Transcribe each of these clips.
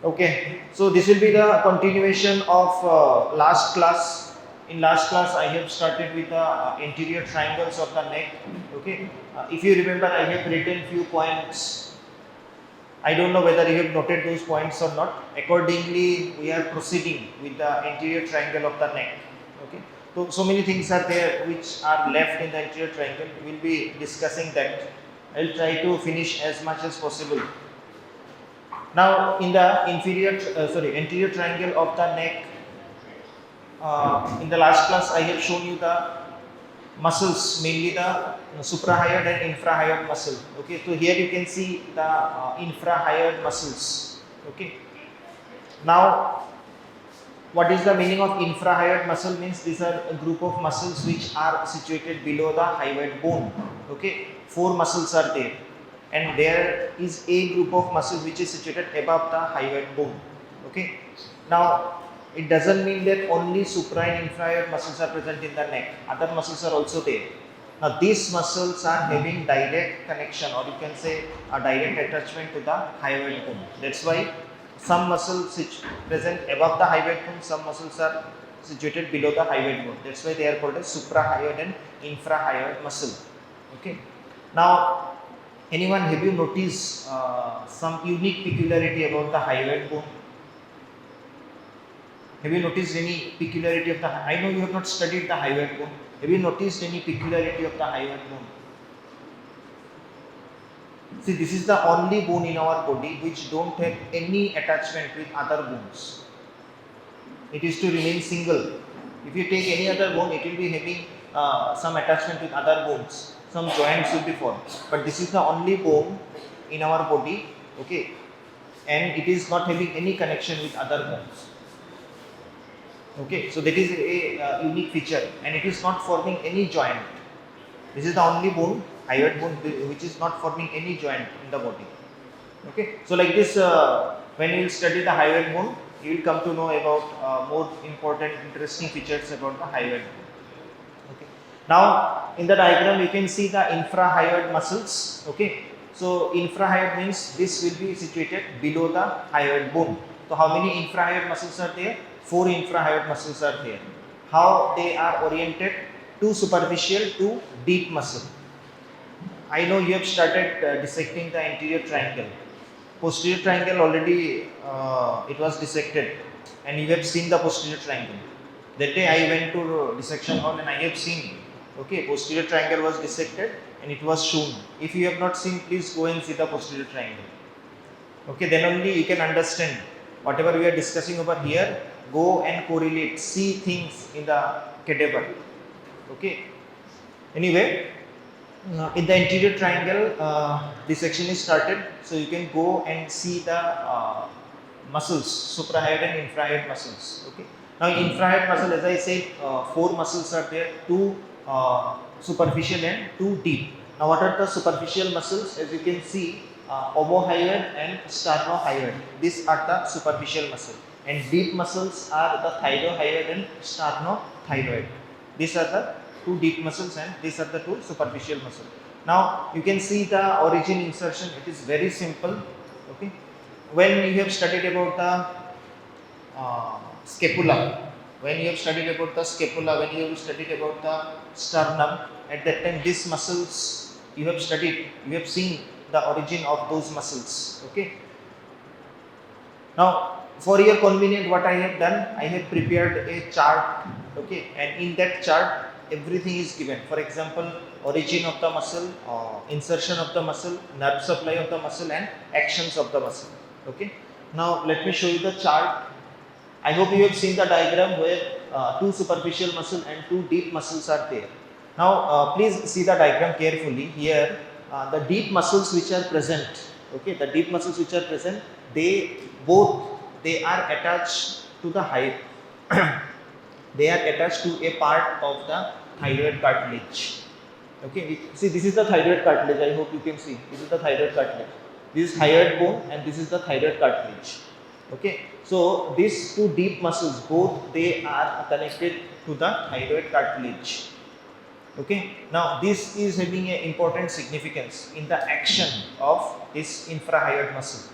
Okay, so this will be the continuation of last class. In last class, I have started with the anterior triangles of the neck. Okay, if you remember, I have written few points. I don't know whether you have noted those points or not. Accordingly, we are proceeding with the anterior triangle of the neck. Okay, so many things are there which are left in the anterior triangle. We will be discussing that. I will try to finish as much as possible. Now, in the anterior triangle of the neck, in the last class, I have shown you the muscles, mainly the suprahyoid and infrahyoid muscle. Okay, so here you can see the infrahyoid muscles. Okay, now what is the meaning of infrahyoid muscle? Means these are a group of muscles which are situated below the hyoid bone. Okay, four muscles are there, and there is a group of muscles which is situated above the hyoid bone. Okay, now it doesn't mean that only supra and infrahyoid muscles are present in the neck. Other muscles are also there. Now these muscles are having direct connection, or you can say a direct attachment to the hyoid bone. That's why some muscles present above the hyoid bone, some muscles are situated below the hyoid bone. That's why they are called as suprahyoid and infrahyoid muscle. Okay. Now, anyone have you noticed some unique peculiarity about the hyoid bone? Have you noticed any peculiarity of the? I know you have not studied the hyoid bone. Have you noticed any peculiarity of the hyoid bone? See, this is the only bone in our body which don't have any attachment with other bones. It is to remain single. If you take any other bone, it will be having some attachment with other bones. Some joints will be formed. But this is the only bone in our body, okay, and it is not having any connection with other bones. Okay, so that is a unique feature, and it is not forming any joint. This is the only bone, hyoid bone, which is not forming any joint in the body. Okay, so like this, when you will study the hyoid bone, you will come to know about more important, interesting features about the hyoid bone. Okay, now in the diagram you can see the infrahyoid muscles. Okay, so infrahyoid means this will be situated below the hyoid bone. So how many infrahyoid muscles are there? 4 infrahyoid muscles are there. How they are oriented? Two superficial, two deep muscle. I know you have started dissecting the anterior triangle. Posterior triangle already it was dissected, and you have seen the posterior triangle. That day I went to dissection hall and I have seen. Okay, posterior triangle was dissected and it was shown. If you have not seen, please go and see the posterior triangle. Okay, then only you can understand whatever we are discussing over here. Go and correlate, see things in the cadaver. Okay. Anyway, in the anterior triangle, dissection is started, so you can go and see the muscles, suprahyoid and infrahyoid muscles. Okay. Now, infrahyoid muscle, as I said, 4 muscles are there, 2 superficial and 2 deep. Now, what are the superficial muscles? As you can see, Omohyoid and Sternohyoid. These are the superficial muscle, and deep muscles are the Thyrohyoid and Sternothyroid. These are the 2 deep muscles, and these are the 2 superficial muscles. Now you can see the origin insertion. It is very simple. Okay, when you have studied about the scapula, when you have studied about the scapula, when you have studied about the sternum, at that time these muscles you have studied, you have seen the origin of those muscles. Okay. Now, for your convenience, what I have done, I have prepared a chart. Okay, and in that chart everything is given. For example, origin of the muscle, insertion of the muscle, nerve supply of the muscle, and actions of the muscle. Okay. Now let me show you the chart. I hope you have seen the diagram where 2 superficial muscle and 2 deep muscles are there. Now please see the diagram carefully. Here the deep muscles which are present, okay, the deep muscles which are present, they are attached to the they are attached to a part of the thyroid cartilage. Okay, see, this is the thyroid cartilage. I hope you can see. This is the thyroid cartilage. This is hyoid bone, and this is the thyroid cartilage. Okay, so these 2 deep muscles, both they are connected to the thyroid cartilage. Okay, now this is having an important significance in the action of this infrahyoid muscle.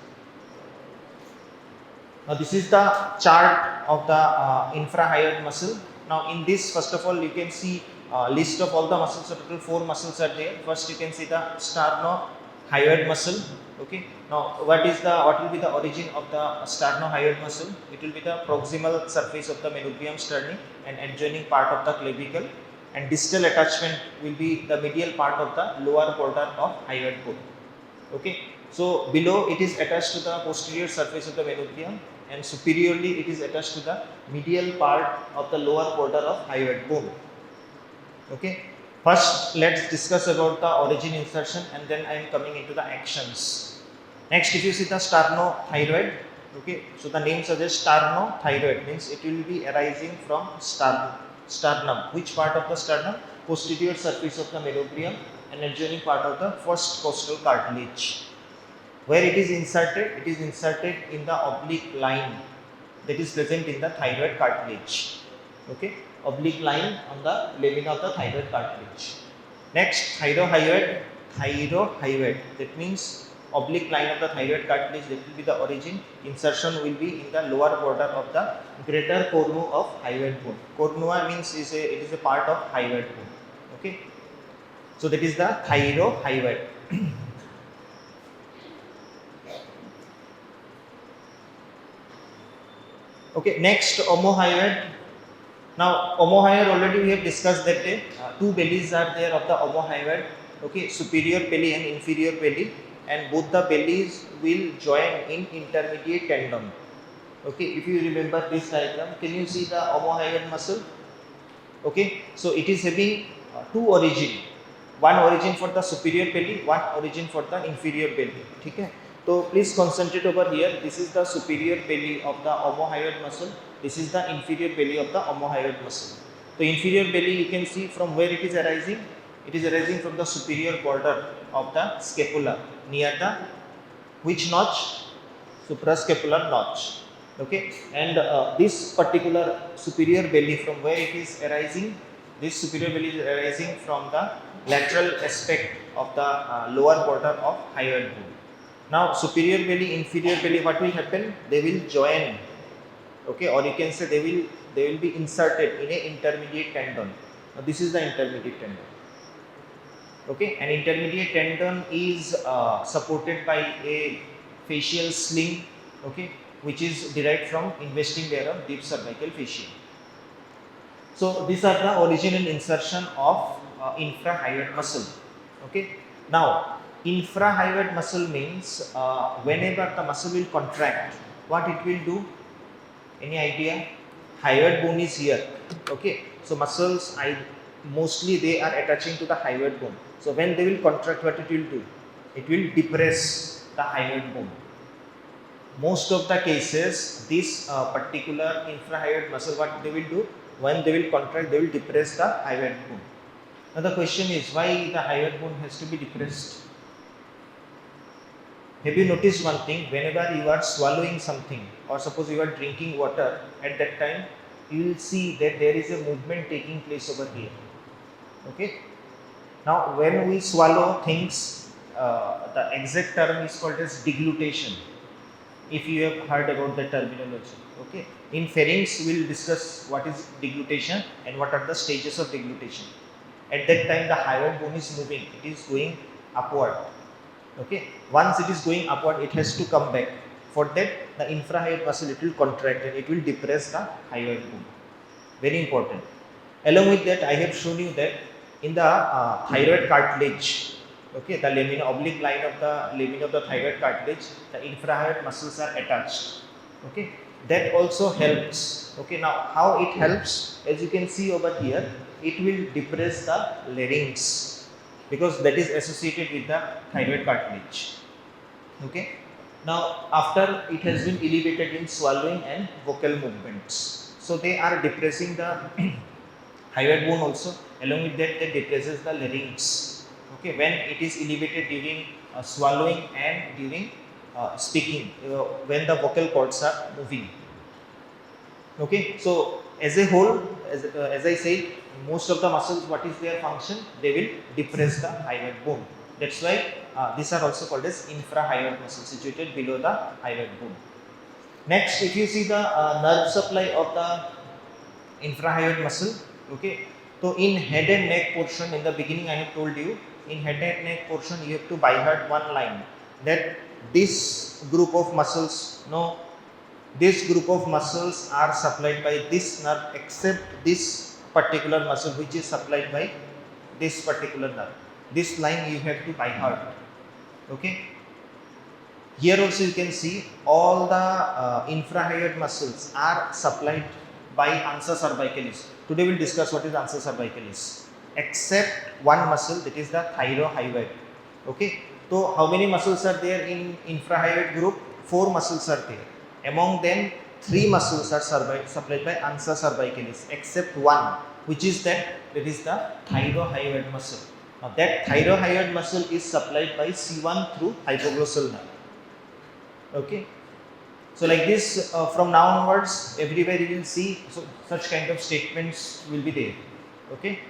Now this is the chart of the infrahyoid muscle. Now in this, first of all, you can see list of all the muscles. So total 4 muscles are there. First you can see the sternohyoid muscle. Okay. Now what will be the origin of the sternohyoid muscle? It will be the proximal surface of the manubrium sterni and adjoining part of the clavicle, and distal attachment will be the medial part of the lower border of hyoid bone. Okay. So below it is attached to the posterior surface of the manubrium, and superiorly it is attached to the medial part of the lower border of hyoid bone. Okay. First, let's discuss about the origin, insertion, and then I am coming into the actions. Next, if you see the sternothyroid, okay, so the name suggests sternothyroid means it will be arising from sternum. Which part of the sternum? Posterior surface of the manubrium and adjoining part of the first costal cartilage. Where it is inserted in the oblique line that is present in the thyroid cartilage. Okay, oblique line on the lamina of the thyroid cartilage. Next, thyrohyoid, that means oblique line of the thyroid cartilage, that will be the origin. Insertion will be in the lower border of the greater cornu of hyoid bone. Cornua means it is a part of hyoid bone. Okay, so that is the thyrohyoid. Okay, next, omohyoid. Now omohyoid, already we have discussed that two bellies are there of the omohyoid. Okay, superior belly and inferior belly, and both the bellies will join in intermediate tendon. Okay, if you remember this diagram, can you see the omohyoid muscle? Okay, so it is having two origin, one origin for the superior belly, one origin for the inferior belly. Okay, so please concentrate over here. This is the superior belly of the omohyoid muscle. This is the inferior belly of the omohyoid muscle. The inferior belly, you can see from where it is arising. It is arising from the superior border of the scapula near the which notch? Suprascapular notch. Okay, and this particular superior belly, from where it is arising, this superior belly is arising from the lateral aspect of the lower border of hyoid bone. Now superior belly, inferior belly, what will happen? They will join. Okay, or you can say they will be inserted in a intermediate tendon. Now this is the intermediate tendon. Okay, an intermediate tendon is supported by a fascial sling, okay, which is derived from investing layer of deep cervical fascia. So these are the origin and insertion of infrahyoid muscle. Okay, now infrahyoid muscle means whenever the muscle will contract, what it will do? Any idea? Hyoid bone is here. Okay, so muscles mostly they are attaching to the hyoid bone. So when they will contract, what it will do? It will depress the hyoid bone. Most of the cases, this particular infrahyoid muscle, what they will do? When they will contract, they will depress the hyoid bone. Now the question is, why the hyoid bone has to be depressed? Have you noticed one thing? Whenever you are swallowing something, or suppose you are drinking water, at that time you will see that there is a movement taking place over here. Okay. Now when we swallow things, the exact term is called as deglutition. If you have heard about the terminology. Okay. In pharynx we will discuss what is deglutition and what are the stages of deglutition. At that time the hyoid bone is moving, it is going upward. Okay, once it is going upward, it has to come back. For that, the infrahyoid muscle, it will contract and it will depress the hyoid bone. Very important. Along with that, I have shown you that in the thyroid cartilage, okay, the lamina, oblique line of the lamina of the thyroid cartilage, the infrahyoid muscles are attached. Okay, that also helps. Okay, now how it helps? As you can see over here, it will depress the larynx, because that is associated with the thyroid cartilage. Okay. Now after it has been elevated in swallowing and vocal movements, so they are depressing the hyoid bone also. Along with that, they depresses the larynx. Okay, when it is elevated during swallowing and during speaking, when the vocal cords are moving. Okay, so as a whole, as I said, most of the muscles, what is their function? They will depress the hyoid bone. That's why these are also called as infrahyoid muscles, situated below the hyoid bone. Next, if you see the nerve supply of the infrahyoid muscle, okay. So in head and neck portion, in the beginning I have told you, in head and neck portion you have to by heart one line that this group of muscles, no, this group of muscles are supplied by this nerve except this particular muscle which is supplied by this particular nerve. This line you have to by heart, okay. Here also you can see all the infrahyoid muscles are supplied by Ansa cervicalis. Today we will discuss what is Ansa cervicalis, except one muscle, that is the Thyrohyoid. Okay. So how many muscles are there in infrahyoid group? 4 muscles are there. Among them 3 muscles are supplied by Ansa cervicalis except one, which is that is the Thyrohyoid muscle. Now that Thyrohyoid muscle is supplied by C1 through hypoglossal nerve. Okay. So like this, from now onwards, everywhere you will see such kind of statements will be there. Okay.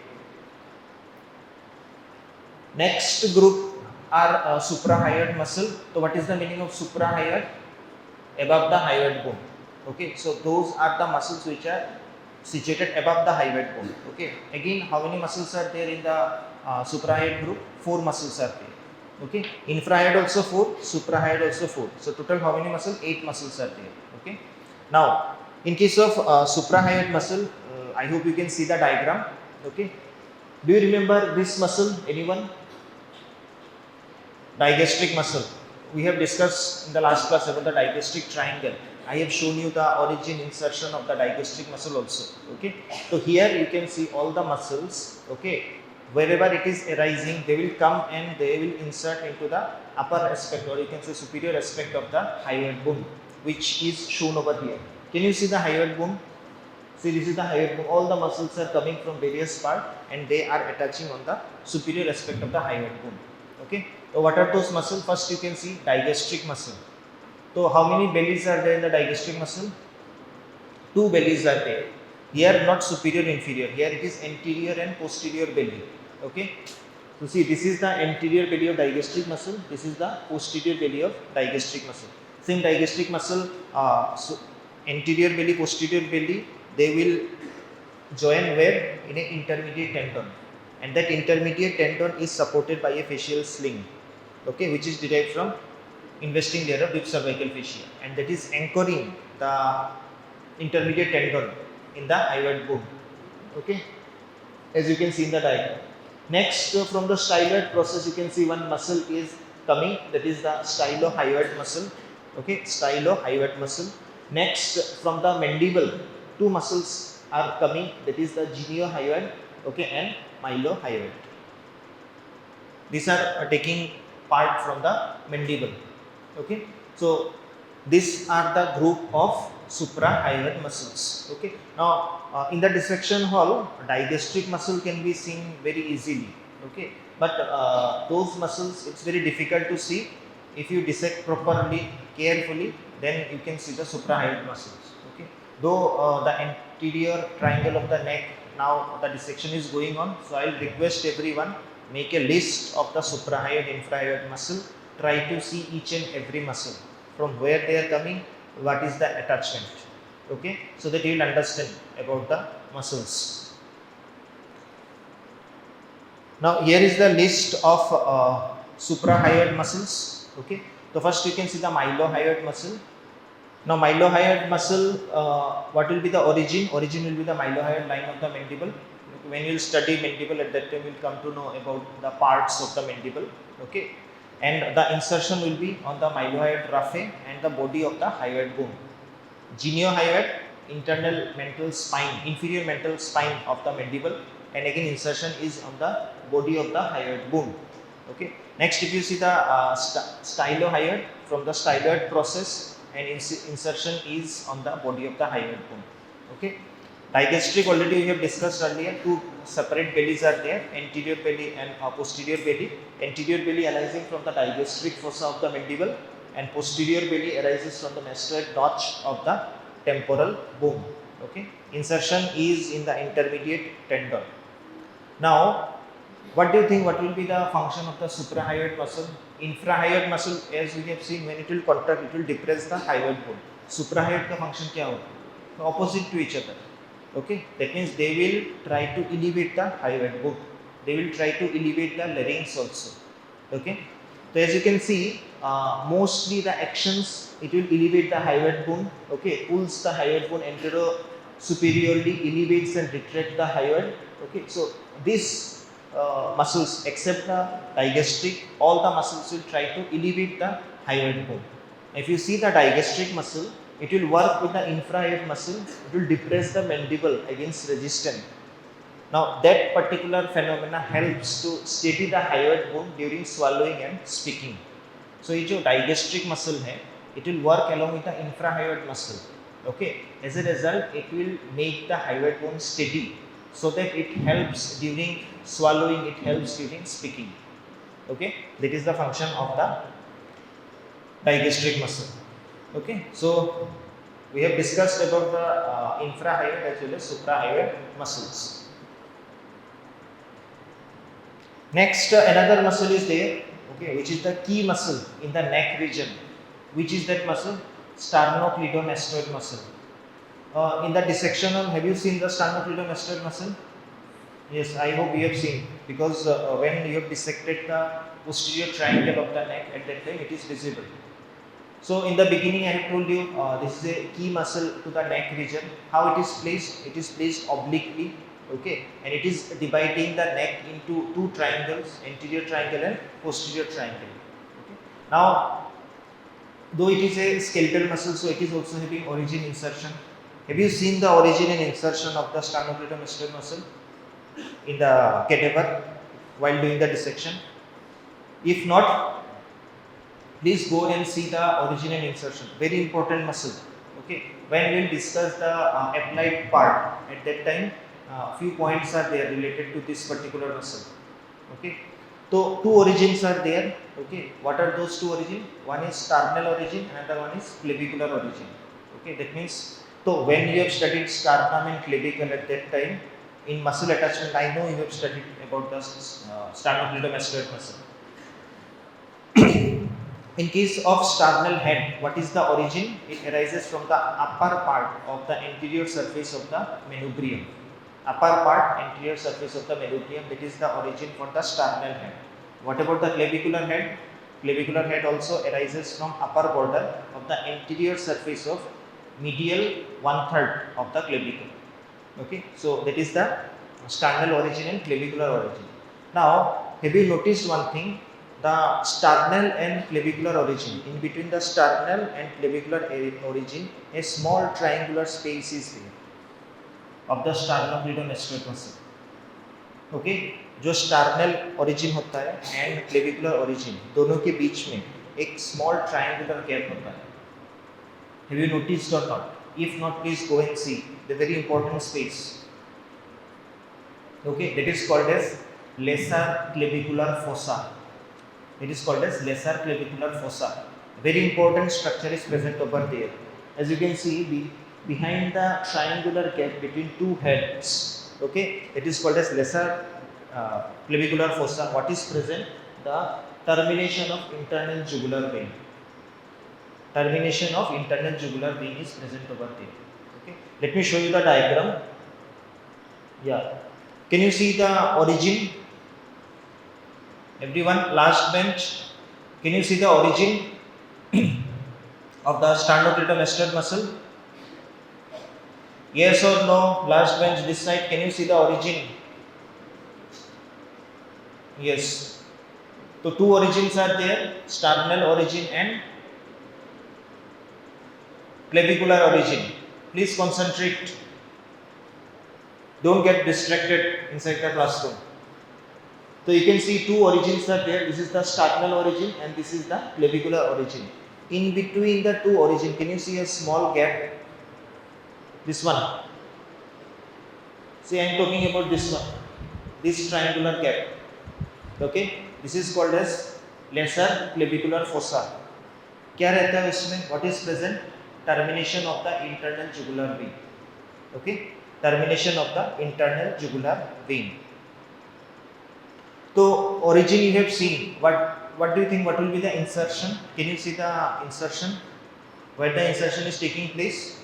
Next group are suprahyoid muscle. So what is the meaning of suprahyoid? Above the hyoid bone. Okay. So those are the muscles which are situated above the hyoid bone. Okay. Again, how many muscles are there in the suprahyoid group? 4 muscles are there. Okay, infrahyoid also 4, suprahyoid also 4. So total how many muscles? 8 muscles are there. Okay. Now, in case of suprahyoid muscle, I hope you can see the diagram. Okay. Do you remember this muscle? Anyone? Digastric muscle. We have discussed in the last class about the digastric triangle. I have shown you the origin insertion of the digastric muscle also. Okay. So here you can see all the muscles. Okay. Wherever it is arising, they will come and they will insert into the upper aspect, or you can say superior aspect of the hyoid bone, which is shown over here. Can you see the hyoid bone? See, this is the hyoid bone. All the muscles are coming from various parts and they are attaching on the superior aspect of the hyoid bone. Okay. So what are those muscles? First you can see digastric muscle. So how many bellies are there in the digastric muscle? 2 bellies are there. Here not superior inferior, here it is anterior and posterior belly. Okay. So see, this is the anterior belly of digastric muscle, this is the posterior belly of digastric muscle. Same digastric muscle, so anterior belly, posterior belly, they will join where? In an intermediate tendon, and that intermediate tendon is supported by a fascial sling, okay, which is derived from investing layer of deep cervical fascia, and that is anchoring the intermediate tendon in the hyoid bone. Okay, as you can see in the diagram. Next, from the styloid process, you can see one muscle is coming, that is the stylohyoid muscle. Okay, stylohyoid muscle. Next, from the mandible, 2 muscles are coming, that is the Geniohyoid, okay, and Mylohyoid. These are taking part from the mandible. Okay, so these are the group of suprahyoid muscles. Okay. Now, in the dissection hall, digastric muscle can be seen very easily. Okay. But those muscles, it's very difficult to see. If you dissect properly, carefully, then you can see the suprahyoid muscles. Okay. Though the anterior triangle of the neck, now the dissection is going on. So I will request everyone, make a list of the suprahyoid, infrahyoid muscle. Try to see each and every muscle, from where they are coming, what is the attachment, okay, so that you will understand about the muscles. Now here is the list of suprahyoid muscles. Okay, so first you can see the mylohyoid muscle. Now mylohyoid muscle, what will be the origin? Origin will be the mylohyoid line of the mandible. When you will study mandible, at that time you will come to know about the parts of the mandible. Okay. And the insertion will be on the mylohyoid raphe and the body of the hyoid bone. Geniohyoid, internal mental spine, inferior mental spine of the mandible, and again insertion is on the body of the hyoid bone. Okay. Next, if you see the stylohyoid, from the styloid process, and insertion is on the body of the hyoid bone. Okay. Digastric already we have discussed earlier, 2 separate bellies are there, anterior belly and posterior belly. Anterior belly arising from the digastric fossa of the mandible, and posterior belly arises from the mastoid notch of the temporal bone. Okay. Insertion is in the intermediate tendon. Now, what do you think, what will be the function of the suprahyoid muscle? Infrahyoid muscle, as we have seen, when it will contract, it will depress the hyoid bone. सुप्राहायोइड का function क्या होता है? Opposite to each other. Okay, that means they will try to elevate the hyoid bone. They will try to elevate the larynx also. Okay, so as you can see, mostly the actions, it will elevate the hyoid bone. Okay, pulls the hyoid bone anterior superiorly, elevates and retracts the hyoid. Okay, so these muscles except the digastric, all the muscles will try to elevate the hyoid bone. If you see the digastric muscle, it will work with the infrahyoid muscle, it will depress the mandible against resistance. Now that particular phenomena helps to steady the hyoid bone during swallowing and speaking. So ये जो digastric muscle है, it will work along with the infrahyoid muscle. Okay, as a result, it will make the hyoid bone steady, so that it helps during swallowing, it helps during speaking. Okay, that is the function of the digastric muscle. Okay, so we have discussed about the infrahyoid as well as suprahyoid muscles. Next, another muscle is there, okay, which is the key muscle in the neck region. Which is that muscle? Sternocleidomastoid muscle. In the dissectional, have you seen the sternocleidomastoid muscle? Yes, I hope you have seen, because when you have dissected the posterior triangle of the neck, at that time it is visible. So in the beginning I have told you this is a key muscle to the neck region. How it is placed? It is placed obliquely, okay, and it is dividing the neck into two triangles, anterior triangle and posterior triangle. Okay. Now, though it is a skeletal muscle, so it is also having origin insertion. Have you seen the origin and insertion of the sternocleidomastoid muscle in the cadaver while doing the dissection? If not, please go and see the origin and insertion. Very important muscle. Okay. When we will discuss the applied part, at that time, few points are there related to this particular muscle. Okay. So two origins are there. Okay. What are those two origins? One is sternal origin, another one is clavicular origin. Okay. That means, so when you have studied sternum and clavicle at that time in muscle attachment, I know you have studied about the sternocleidomastoid muscle. In case of sternal head, what is the origin? It arises from the upper part of the anterior surface of the manubrium. Upper part, anterior surface of the manubrium, that is the origin for the sternal head. What about the clavicular head? Clavicular head also arises from upper border of the anterior surface of medial 1/3 of the clavicle. Okay, so that is the sternal origin and clavicular origin. Now, have you noticed one thing? The sternal and clavicular origin, in between the sternal and clavicular origin, a small triangular space is there of the sternocleidomastoid muscle. Okay, जो sternal origin होता है and clavicular origin, दोनों के बीच में एक small triangular gap होता है. Have you noticed or not? If not, please go and see the very important space. Okay, that is called as lesser clavicular fossa. It is called as lesser clavicular fossa. Very important structure is present over there. As you can see, behind the triangular gap between two heads, okay, it is called as lesser clavicular fossa. What is present? The termination of internal jugular vein. Termination of internal jugular vein is present over there. Okay, let me show you the diagram. Yeah, can you see the origin? Everyone, last bench, can you see the origin of the sternocleidomastoid muscle? Yes or no? Last bench, this side, can you see the origin? Yes. So two origins are there, sternal origin and clavicular origin. Please concentrate. Don't get distracted inside the classroom. So you can see two origins are there. This is the sternal origin and this is the clavicular origin. In between the two origin, can you see a small gap? This one. See, I am talking about this one. This triangular gap. Okay. This is called as lesser clavicular fossa. क्या रहता है उसमें? What is present? Termination of the internal jugular vein. Okay. Termination of the internal jugular vein. So origin you have seen. What do you think? What will be the insertion? Can you see the insertion? where the insertion is taking place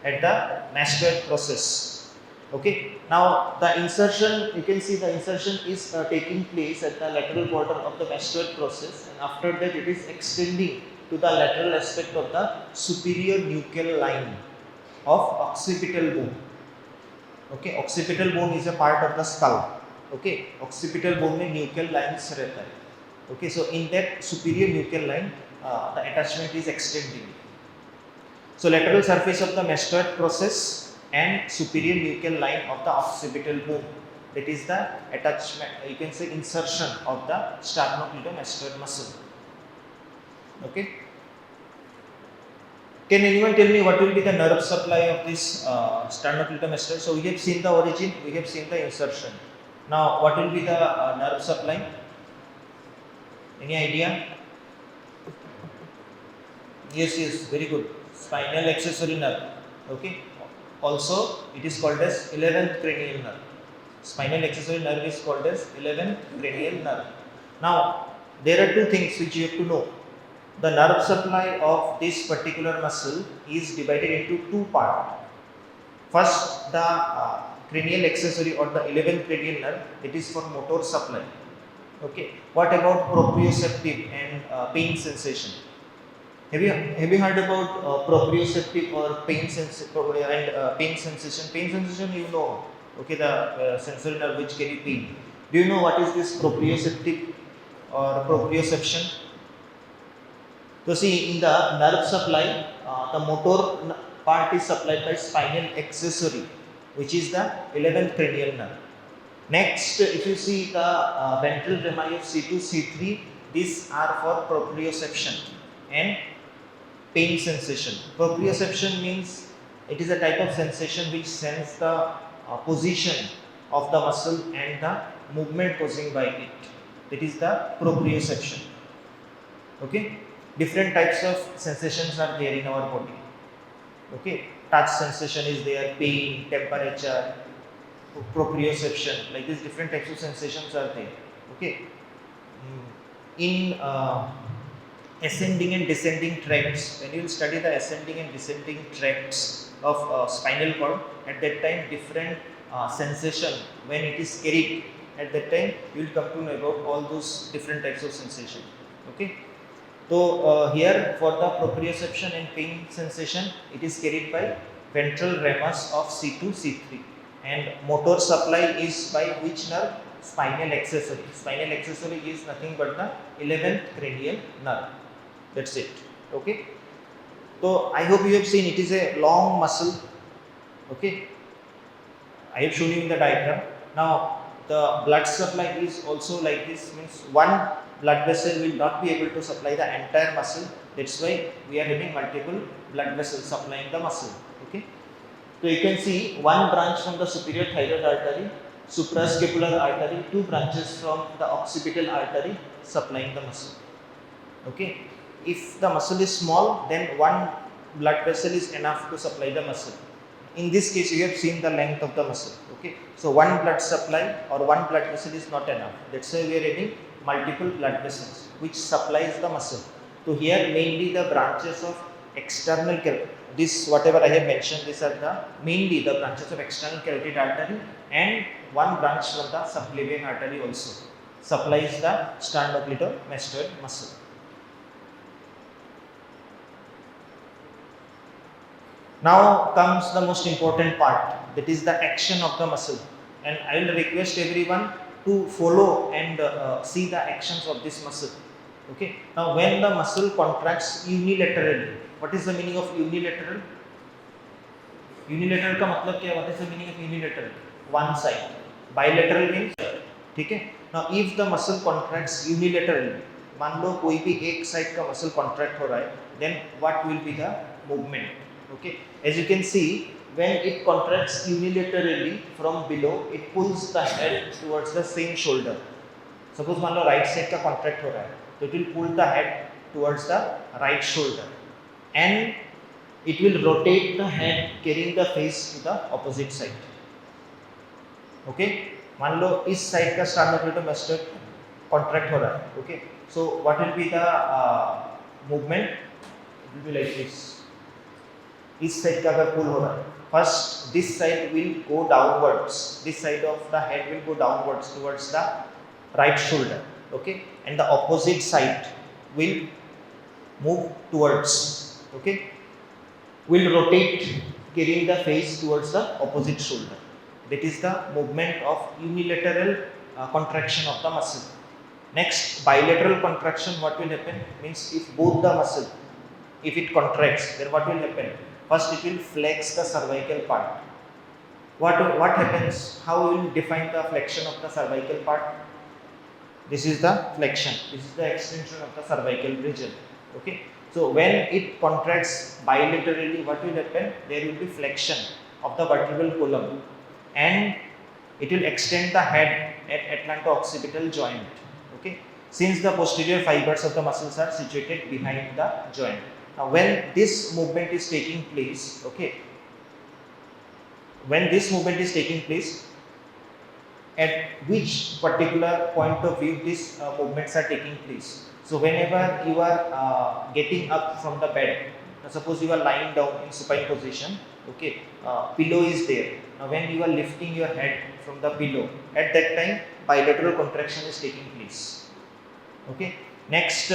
at the mastoid process. Okay. Now the insertion, you can see the insertion is taking place at the lateral border of the mastoid process, and after that it is extending to the lateral aspect of the superior nuchal line of occipital bone. Okay, occipital bone is a part of the skull. Okay, occipital bone में nuchal lines रहता है. Okay, so in that superior nuchal line, the attachment is extending. So lateral surface of the mastoid process and superior nuchal line of the occipital bone. That is the attachment. You can say insertion of the sternocleidomastoid muscle. Okay. Can anyone tell me what will be the nerve supply of this sternocleidomastoid? So we have seen the origin, we have seen the insertion. Now what will be the nerve supply? Any idea? Yes, very good. Spinal accessory nerve. Okay. Also, it is called as 11th cranial nerve. Spinal accessory nerve is called as 11th cranial nerve. Now, there are two things which you have to know. The nerve supply of this particular muscle is divided into two parts. First, the cranial accessory or the 11th cranial nerve, it is for motor supply. Okay. What about proprioceptive and pain sensation? Have you heard about proprioceptive or pain sensation? Pain sensation, you know. Okay, the sensory nerve which carry pain. Do you know what is this proprioceptive or proprioception? So see, in the nerve supply, the motor part is supplied by spinal accessory, which is the 11th cranial nerve. Next, if you see the ventral rami of C2, C3, these are for proprioception and pain sensation. Proprioception means it is a type of sensation which sends the position of the muscle and the movement causing by it. That is the proprioception. Okay. Different types of sensations are there in our body. Okay. Touch sensation is there, pain, temperature, proprioception. Like these different types of sensations are there. Okay. In ascending and descending tracts, when you will study the ascending and descending tracts of spinal cord, at that time different sensation, when it is carried, at that time you will come to know about all those different types of sensation. Okay. So here for the proprioception and pain sensation, it is carried by ventral ramus of C2, C3, and motor supply is by which nerve? Spinal accessory. Spinal accessory is nothing but the 11th cranial nerve. That's it. Okay. So I hope you have seen it is a long muscle. Okay. I have shown you in the diagram. Now the blood supply is also like this, means one blood vessel will not be able to supply the entire muscle. That's why we are having multiple blood vessels supplying the muscle. Okay. So you can see one branch from the superior thyroid artery, suprascapular artery, two branches from the occipital artery supplying the muscle. Okay. If the muscle is small, then one blood vessel is enough to supply the muscle. In this case, you have seen the length of the muscle. Okay. So one blood supply or one blood vessel is not enough. That's why we are having multiple blood vessels which supplies the muscle. So here mainly the branches of external carotid. This whatever I have mentioned, these are the mainly the branches of external carotid artery, and one branch from the subclavian artery also supplies the sternocleidomastoid muscle. Now comes the most important part, that is the action of the muscle, and I will request everyone to follow and see the actions of this muscle. Okay. Now when the muscle contracts unilaterally, what is the meaning of unilateral? Unilateral का मतलब क्या? What is the meaning of unilateral? One side. Bilateral means, ठीक है. Now if the muscle contracts unilaterally, मान लो कोई भी एक side का muscle contract हो रहा है, then what will be the movement? Okay. As you can see, when it contracts unilaterally from below, it pulls the head towards the same shoulder. Suppose मान लो right side का contract हो रहा है, so it will pull the head towards the right shoulder, and it will rotate the head carrying the face to the opposite side. Okay. मान लो इस side का sternocleidomastoid contract हो रहा है. Okay. So what will be the movement? will be like this. इस side का अगर पुल हो रहा है, first this side will go downwards, this side of the head will go downwards towards the right shoulder, okay, and the opposite side will move towards, okay, will rotate carrying the face towards the opposite shoulder. That is the movement of unilateral contraction of the muscle. Next, bilateral contraction, what will happen means if both the muscle, if it contracts, then what will happen? First it will flex the cervical part. What happens? How we will define the flexion of the cervical part? This is the flexion, this is the extension of the cervical region, okay. So when it contracts bilaterally, what will happen? There will be flexion of the vertebral column and it will extend the head at atlanto-occipital joint, okay, since the posterior fibers of the muscles are situated behind the joint. Now when this movement is taking place, okay, when this movement is taking place, at which particular point of view these movements are taking place. So whenever you are getting up from the bed, suppose you are lying down in supine position, okay, pillow is there. Now when you are lifting your head from the pillow, at that time bilateral contraction is taking place, okay. Next,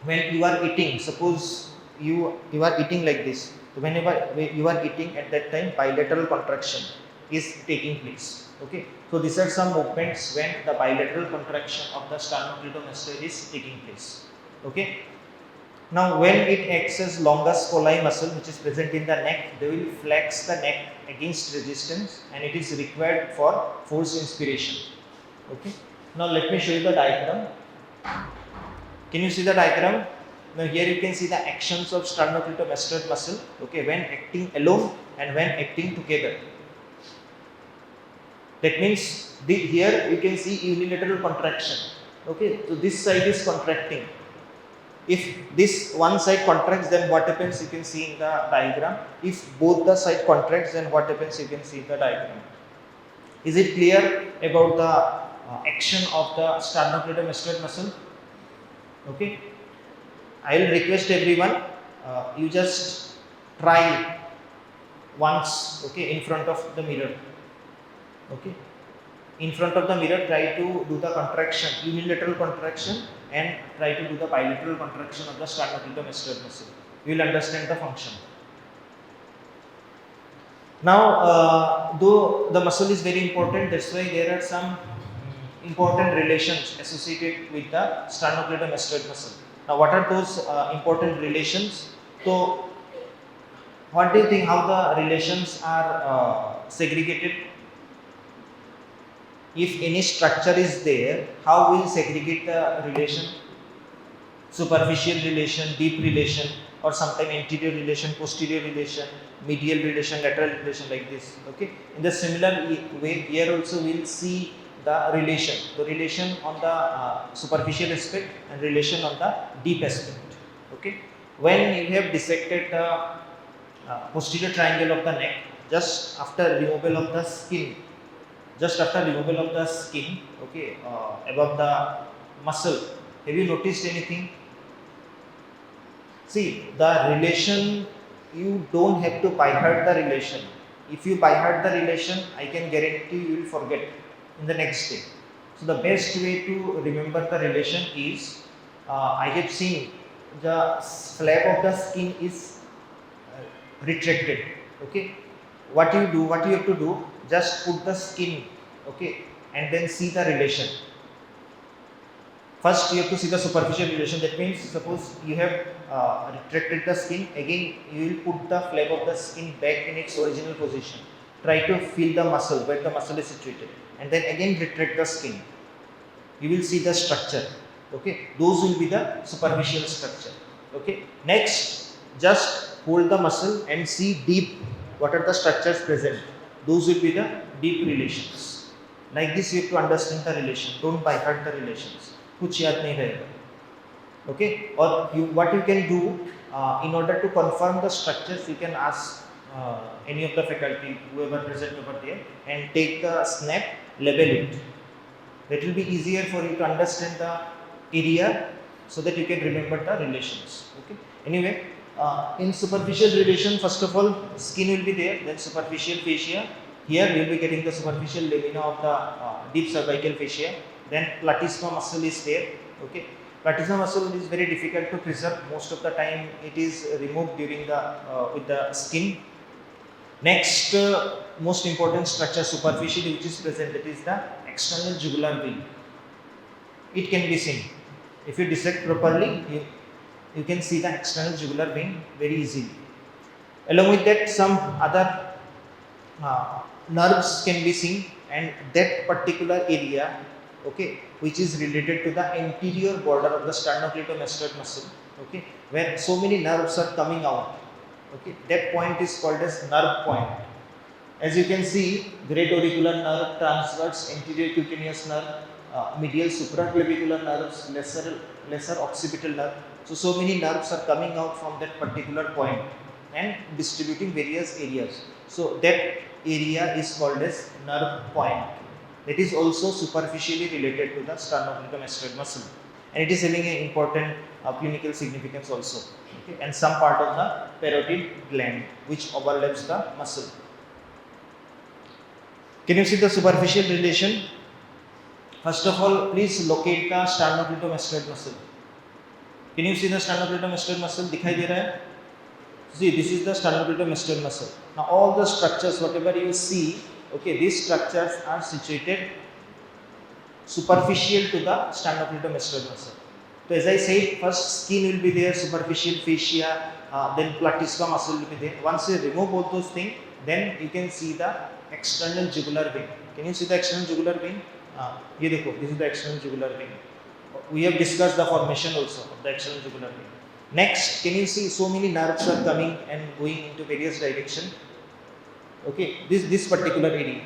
when you are eating, suppose you are eating like this, so whenever you are eating, at that time bilateral contraction is taking place, okay. So these are some movements when the bilateral contraction of the sternocleidomastoid is taking place, okay. Now when it acts as longus colli muscle which is present in the neck, they will flex the neck against resistance and it is required for force inspiration, okay. Now let me show you the diagram. Can you see the diagram? Now here you can see the actions of sternocleidomastoid muscle, okay, when acting alone and when acting together. That means here you can see unilateral contraction, okay. So this side is contracting. If this one side contracts, then what happens? You can see in the diagram. If both the side contracts, then what happens? You can see in the diagram. Is it clear about the action of the sternocleidomastoid muscle? Okay. I will request everyone, you just try once, okay, in front of the mirror. Okay, in front of the mirror, try to do the contraction, unilateral contraction, and try to do the bilateral contraction of the sternocleidomastoid muscle. You will understand the function. Now, though the muscle is very important, that's why there are some important relations associated with the sternocleidomastoid muscle. Now, what are those important relations? So, what do you think? How the relations are segregated? If any structure is there, how will segregate the relation? Superficial relation, deep relation, or sometime anterior relation, posterior relation, medial relation, lateral relation, like this, okay. In the similar way, here also we will see the relation on the superficial aspect and relation on the deep aspect, okay. When you have dissected the posterior triangle of the neck, just after removal of the skin, okay, above the muscle, have you noticed anything? See, the relation, you don't have to by heart the relation. If you by heart the relation, I can guarantee you will forget in the next day. So the best way to remember the relation is, I have seen the flap of the skin is retracted, okay. What you have to do, just put the skin, okay, and then see the relation. First you have to see the superficial relation. That means, suppose you have retracted the skin, again you will put the flap of the skin back in its original position. Try to feel the muscle, where the muscle is situated, and then again retract the skin. You will see the structure, okay. Those will be the superficial structure, okay. Next, just hold the muscle and see deep, what are the structures present. Those will be the deep relations. Like this you have to understand the relation. Don't by heart the relations. कुछ याद नहीं रहेगा, okay. Or what you can do, in order to confirm the structures, you can ask any of the faculty, whoever present over there, and take the snap, label it. That will be easier for you to understand the area, so that you can remember the relations, okay. Anyway, In superficial relation, first of all, skin will be there, then superficial fascia. Here we will be getting the superficial lamina of the deep cervical fascia. Then platysma muscle is there. Okay, platysma muscle is very difficult to preserve. Most of the time, it is removed during the with the skin. Next, most important structure superficially which is present, that is the external jugular vein. It can be seen. If you dissect properly, you can see the external jugular vein very easily. Along with that, some other nerves can be seen, and that particular area, okay, which is related to the anterior border of the sternocleidomastoid muscle, okay, where so many nerves are coming out. Okay, that point is called as nerve point. As you can see, great auricular nerve, transverse anterior cutaneous nerve, medial supraclavicular nerves, lesser occipital nerve. So many nerves are coming out from that particular point and distributing various areas. So that area is called as nerve point. That is also superficially related to the sternocleidomastoid muscle, and it is having an important clinical significance also. Okay, and some part of the parotid gland which overlaps the muscle. Can you see the superficial relation? First of all, please locate the sternocleidomastoid muscle. Can you see the sternocleidomastoid muscle? दिखाई दे रहा है? See, this is the sternocleidomastoid muscle. Now, all the structures, whatever you see, okay, these structures are situated superficial to the sternocleidomastoid muscle. So, as I said, first skin will be there, superficial fascia, then platysma muscle will be there. Once you remove all those things, then you can see the external jugular vein. Can you see the external jugular vein? ये देखो, this is the external jugular vein. We have discussed the formation also of the external jugular vein. Next, can you see so many nerves are coming and going into various directions? Okay, this particular area.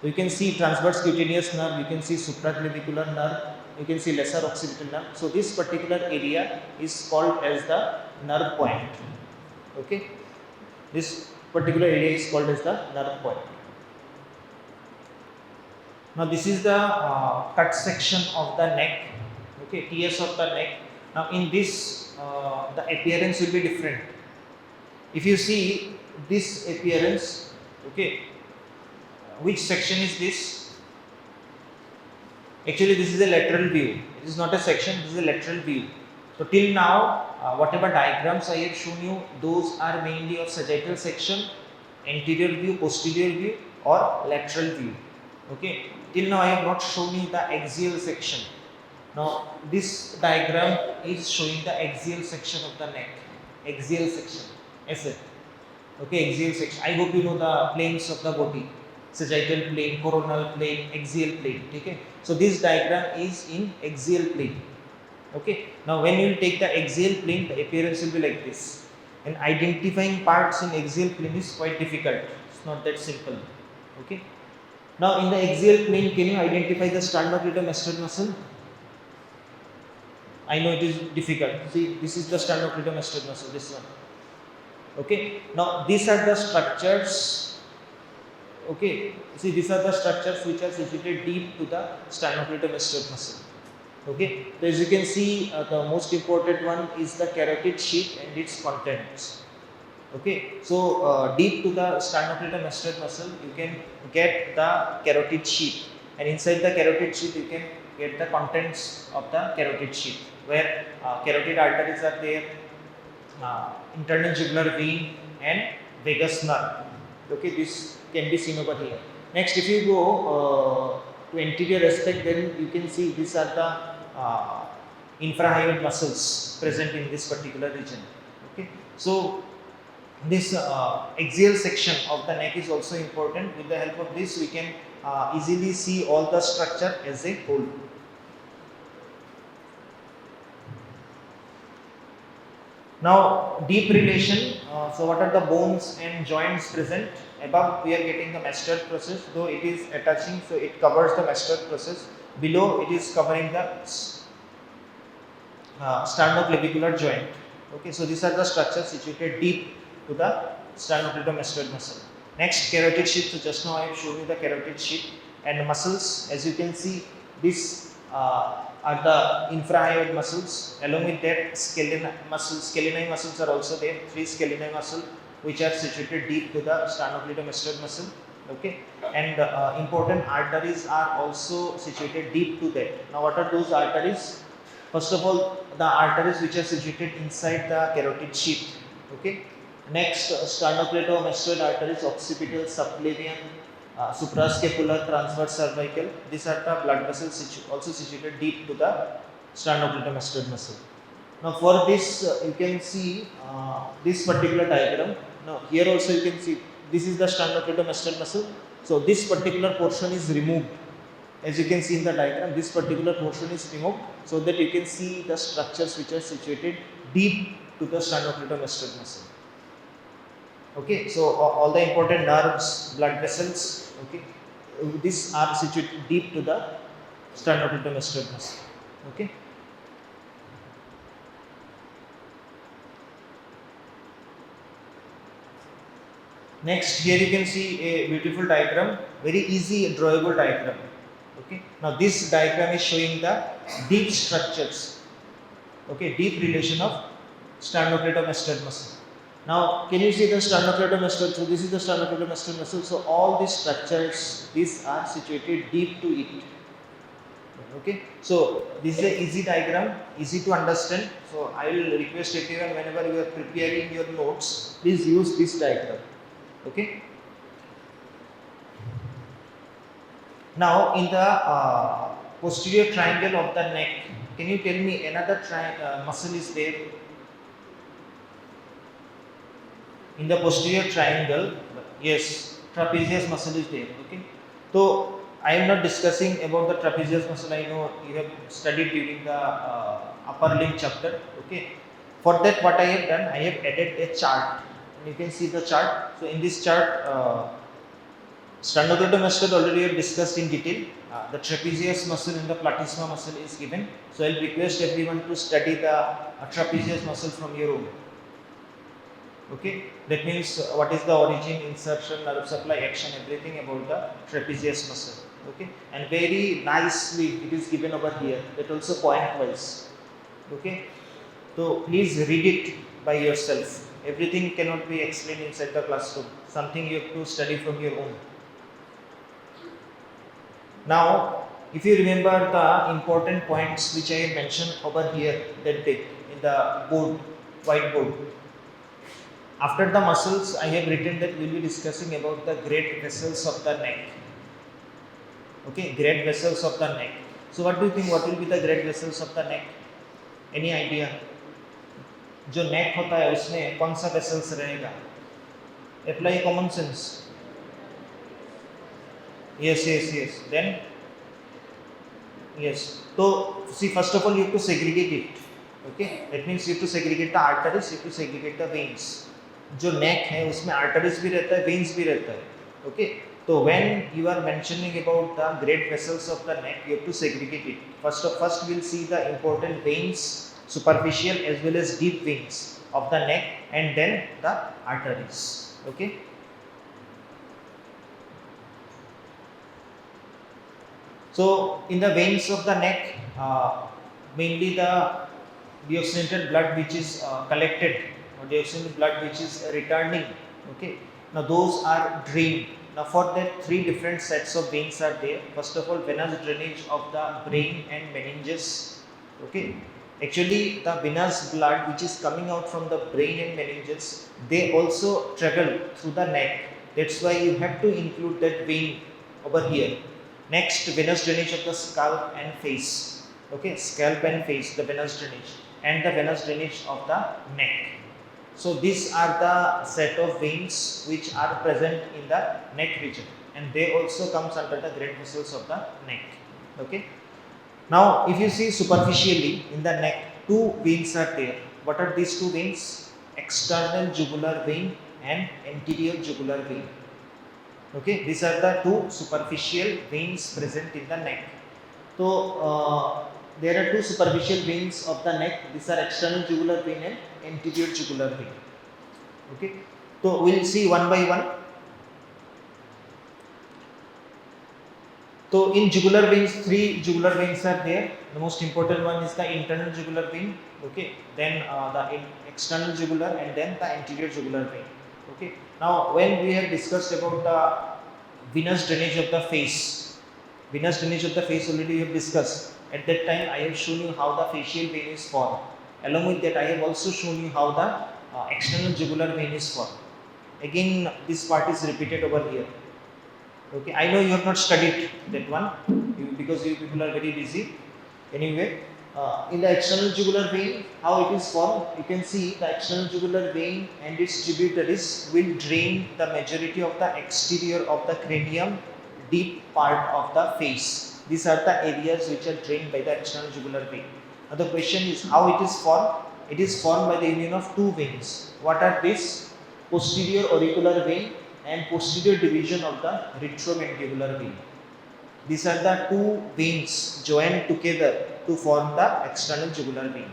You can see transverse cutaneous nerve, you can see supraclavicular nerve, you can see lesser occipital nerve. So this particular area is called as the nerve point. Okay, this particular area is called as the nerve point. Now this is the cut section of the neck. Okay, TS of the neck. Now in this, the appearance will be different. If you see this appearance, okay, which section is this? Actually, this is a lateral view. It is not a section, this is a lateral view. So till now, whatever diagrams I have shown you, those are mainly of sagittal section, anterior view, posterior view, or lateral view. Okay. Till now, I have not shown you the axial section. Now, this diagram is showing the axial section of the neck. Axial section. Yes, okay, axial section. I hope you know the planes of the body. Sagittal plane, coronal plane, axial plane. Okay. So this diagram is in axial plane. Okay. Now when you take the axial plane, the appearance will be like this. And identifying parts in axial plane is quite difficult. It's not that simple. Okay. Now in the axial plane, can you identify the sternocleidomastoid muscle? I know it is difficult. See, this is the sternocleidomastoid muscle. This one. Okay. Now these are the structures. Okay, see, these are the structures which are situated deep to the sternocleidomastoid muscle. Okay, so as you can see, the most important one is the carotid sheath and its contents. Okay, so deep to the sternocleidomastoid muscle, you can get the carotid sheath, and inside the carotid sheath, you can get the contents of the carotid sheath, where carotid arteries are there, internal jugular vein, and vagus nerve. Okay, this can be seen over here. Next, if you go to anterior aspect, then you can see these are the infrahyoid muscles present in this particular region. Okay, so this axial section of the neck is also important. With the help of this, we can easily see all the structure as a whole. Now, deep relation. So, what are the bones and joints present? Above, we are getting the mastoid process, though it is attaching, so it covers the mastoid process. Below, it is covering the sternoclavicular joint. Okay, so these are the structures situated deep to the sternocleidomastoid muscle. Next, carotid sheath. So, just now I have shown you the carotid sheath and muscles. As you can see, these are are the infrahyoid muscles. Along with that, scalenii muscles are also there. 3 scalenii muscle which are situated deep to the sternocleidomastoid muscle. Okay, and important arteries are also situated deep to that. Now, what are those arteries? First of all, the arteries which are situated inside the carotid sheath. Okay. Next, sternocleidomastoid arteries, occipital, subclavian, suprascapular, transverse cervical. These are the blood vessels also situated deep to the sternocleidomastoid muscle. Now, for this, you can see this particular diagram. Now, here also you can see this is the sternocleidomastoid muscle. So, this particular portion is removed. As you can see in the diagram, this particular portion is removed so that you can see the structures which are situated deep to the sternocleidomastoid muscle. Okay, so all the important nerves, blood vessels, okay, these are situated deep to the sternocleidomastoid muscle. Okay. Next, here you can see a beautiful diagram, very easy drawable diagram. Okay. Now this diagram is showing the deep structures. Okay, deep relation of sternocleidomastoid muscle. Now, can you see the sternocleidomastoid? So this is the sternocleidomastoid muscle. So all these structures, these are situated deep to it. Okay. So this is an easy diagram, easy to understand. So I will request everyone, whenever you are preparing your notes, please use this diagram. Okay. Now, in the posterior triangle of the neck, can you tell me another muscle is there? In the posterior triangle, yes, trapezius muscle is there. Okay. So I am not discussing about the trapezius muscle. I know you have studied during the upper limb chapter. Okay. For that, what I have done, I have added a chart. And you can see the chart. So in this chart, sternocleidomastoid already we have discussed in detail. The trapezius muscle and the platysma muscle is given. So I will request everyone to study the trapezius muscle from your own. Okay, that means what is the origin, insertion, nerve supply, action, everything about the trapezius muscle. Okay, and very nicely it is given over here. That also point wise. Okay, so please read it by yourself. Everything cannot be explained inside the classroom. Something you have to study from your own. Now, if you remember the important points which I mentioned over here that day in the board, whiteboard. After the muscles, I have written that we will be discussing about the great vessels of the neck. Okay, great vessels of the neck. So, what do you think? What will be the great vessels of the neck? Any idea? जो neck होता है उसमें कौन सा vessels रहेगा? Apply common sense. Yes. Then yes. So see, first of all, you have to segregate it. Okay, that means you have to segregate the arteries, you have to segregate the veins. जो neck है उसमें arteries भी रहता है, veins भी रहता है. Okay, so when you are mentioning about the great vessels of the neck, you have to segregate it. First we'll see the important veins, superficial as well as deep veins of the neck, and then the arteries. Okay. So in the veins of the neck, mainly the deoxygenated blood which is collected, or deoxygenated blood which is returning. Okay. Now those are drained. Now for that, 3 different sets of veins are there. First of all, venous drainage of the brain and meninges. Okay. Actually, the venous blood which is coming out from the brain and meninges, they also travel through the neck. That's why you have to include that vein over here. Next, venous drainage of the scalp and face. Okay, scalp and face, the venous drainage, and the venous drainage of the neck. So these are the set of veins which are present in the neck region, and they also comes under the great vessels of the neck. Okay. Now, if you see superficially in the neck, 2 veins are there. What are these 2 veins? External jugular vein and anterior jugular vein. Okay, these are the 2 superficial veins present in the neck. So there are 2 superficial veins of the neck. These are external jugular vein and anterior jugular vein. Okay, so we'll see one by one. So in jugular veins, three jugular veins are there. The most important one is the internal jugular vein, okay. Then the external jugular, and then the anterior jugular vein, okay. Now, when we have discussed about the venous drainage of the face, already we have discussed. At that time, I have shown you how the facial vein is formed. Along with that, I have also shown you how the external jugular vein is formed. Again, this part is repeated over here. Okay, I know you have not studied that one because you people are very busy. Anyway, in the external jugular vein, how it is formed, you can see the external jugular vein and its tributaries will drain the majority of the exterior of the cranium, deep part of the face. These are the areas which are drained by the external jugular vein. Now the question is how it is formed. It is formed by the union of two veins. What are these? Posterior auricular vein and posterior division of the retromandibular vein. These are the two veins joined together to form the external jugular vein.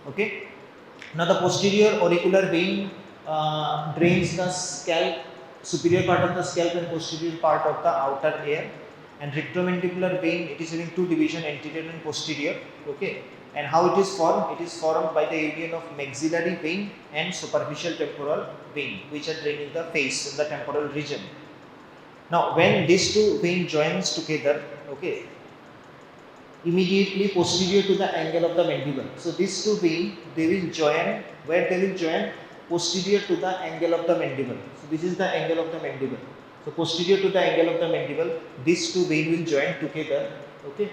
Okay. Now the posterior auricular vein drains the scalp, superior part of the scalp and posterior part of the outer ear. And retromandibular vein, it is having two divisions, anterior and posterior. Okay. And how it is formed? It is formed by the union of maxillary vein and superficial temporal vein, which are draining the face in the temporal region. Now, when these two veins joins together, okay, immediately posterior to the angle of the mandible. So these two veins, they will join. Where they will join? Posterior to the angle of the mandible. So this is the angle of the mandible. So posterior to the angle of the mandible, these two veins will join together. Okay.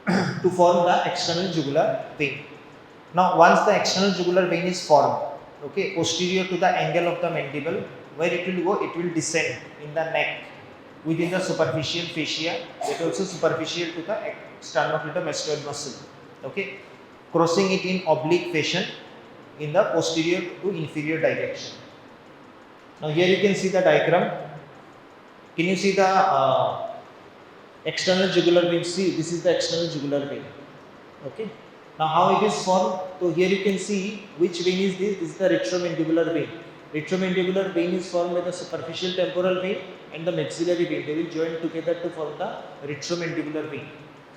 To form the external jugular vein. Now, once the external jugular vein is formed, okay, posterior to the angle of the mandible, where it will go? It will descend in the neck within the superficial fascia, that also superficial to the sternocleidomastoid muscle, okay, crossing it in oblique fashion in the posterior to inferior direction. Now, here you can see the diagram. Can you see the external jugular vein? See, this is the external jugular vein. Okay. Now, how it is formed? So here you can see which vein is this. This is the retromandibular vein. Retromandibular vein is formed by the superficial temporal vein and the maxillary vein. They will join together to form the retromandibular vein.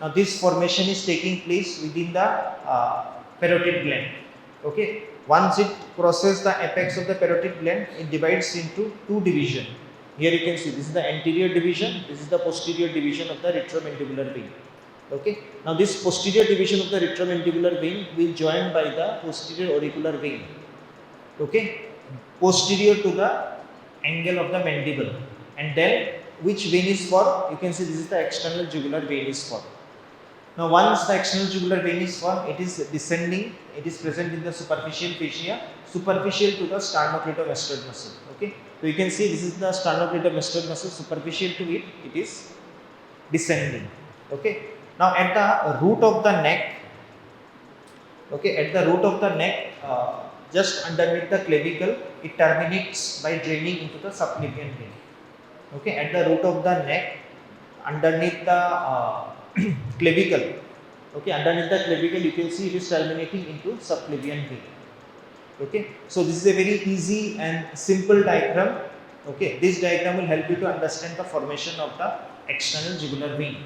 Now, this formation is taking place within the parotid gland. Okay. Once it crosses the apex of the parotid gland, it divides into two divisions. Here you can see this is the anterior division, this is the posterior division of the retromandibular vein. Okay. Now this posterior division of the retromandibular vein will join by the posterior auricular vein. Okay. Posterior to the angle of the mandible. And then which vein is formed? You can see this is the external jugular vein is formed. Now once the external jugular vein is formed, it is descending, it is present in the superficial fascia, superficial to the sternocleidomastoid muscle. Okay. So you can see this is the sternocleidomastoid muscle, superficial to it, it is descending. Okay. Now at the root of the neck, okay, at the root of the neck, just underneath the clavicle, it terminates by draining into the subclavian vein. Okay, at the root of the neck, underneath the clavicle, okay, underneath the clavicle, you can see it is terminating into subclavian vein. Okay, so this is a very easy and simple diagram. Okay, this diagram will help you to understand the formation of the external jugular vein.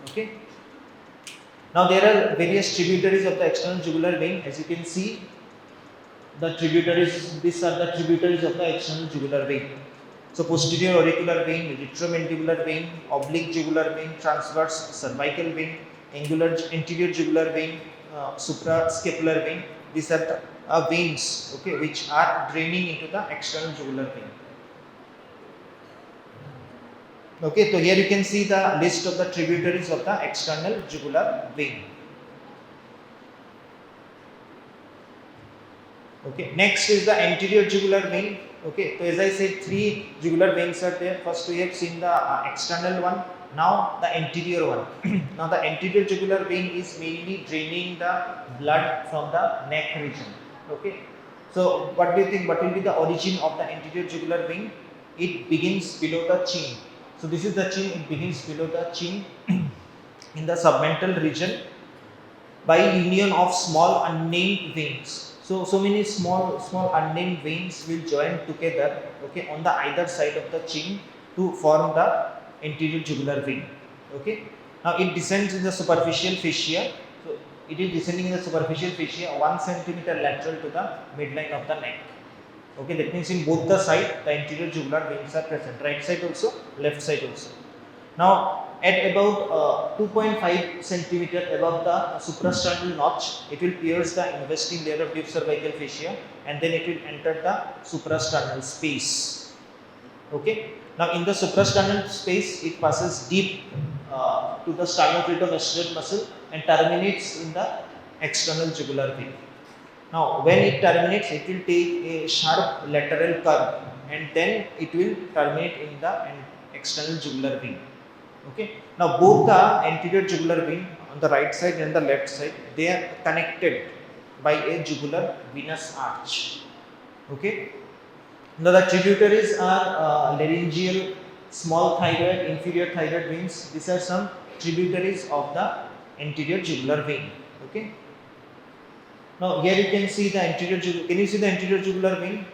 Okay. Now there are various tributaries of the external jugular vein. As you can see, the tributaries, these are the tributaries of the external jugular vein. So posterior auricular vein, retromandibular vein, oblique jugular vein, transverse cervical vein, anterior jugular vein, suprascapular vein. These are the veins, okay, which are draining into the external jugular vein. Okay, so here you can see the list of the tributaries of the external jugular vein. Okay, next is the anterior jugular vein. Okay, so as I said, three jugular veins are there. First we have seen the external one, now the anterior one. Now the anterior jugular vein is mainly draining the blood from the neck region. Okay, so what do you think, what will be the origin of the anterior jugular vein? It begins below the chin. So this is the chin, it begins below the chin in the submental region by union of small unnamed veins. So many small unnamed veins will join together, okay, on the either side of the chin, to form the anterior jugular vein. Okay. Now it descends in the superficial fascia. So it is descending in the superficial fascia 1 centimeter lateral to the midline of the neck. Okay, that means in both the side the anterior jugular veins are present, right side also, left side also. Now at about 2.5 centimeter above the suprasternal notch, it will pierce the investing layer of deep cervical fascia and then it will enter the suprasternal space. Okay. Now in the suprasternal space, it passes deep to the sternocleidomastoid muscle and terminates in the external jugular vein. Now when it terminates, it will take a sharp lateral curve and then it will terminate in the external jugular vein. Okay. Now both the anterior jugular vein on the right side and the left side, they are connected by a jugular venous arch. Okay. Now the tributaries are laryngeal, small thyroid, inferior thyroid veins. These are some tributaries of the anterior jugular vein. Okay. Now here you can see the anterior jugular. Can you see the anterior jugular vein?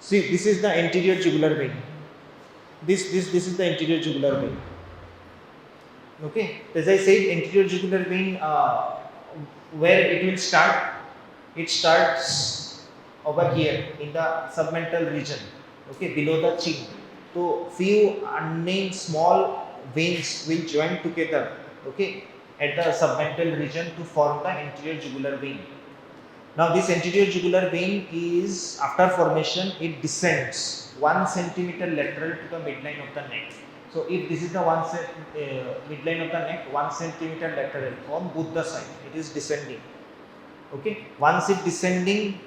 See, this is the anterior jugular vein. This is the anterior jugular vein. Okay. As I said, anterior jugular vein, where it will start? It starts over here in the submental region. Okay, below the chin. So few unnamed small veins will join together. Okay, at the submental region to form the anterior jugular vein. Now this anterior jugular vein is, after formation, it descends 1 centimeter lateral to the midline of the neck. So if this is the midline of the neck, 1 centimeter lateral from both the sides, it is descending. Okay, once it descending,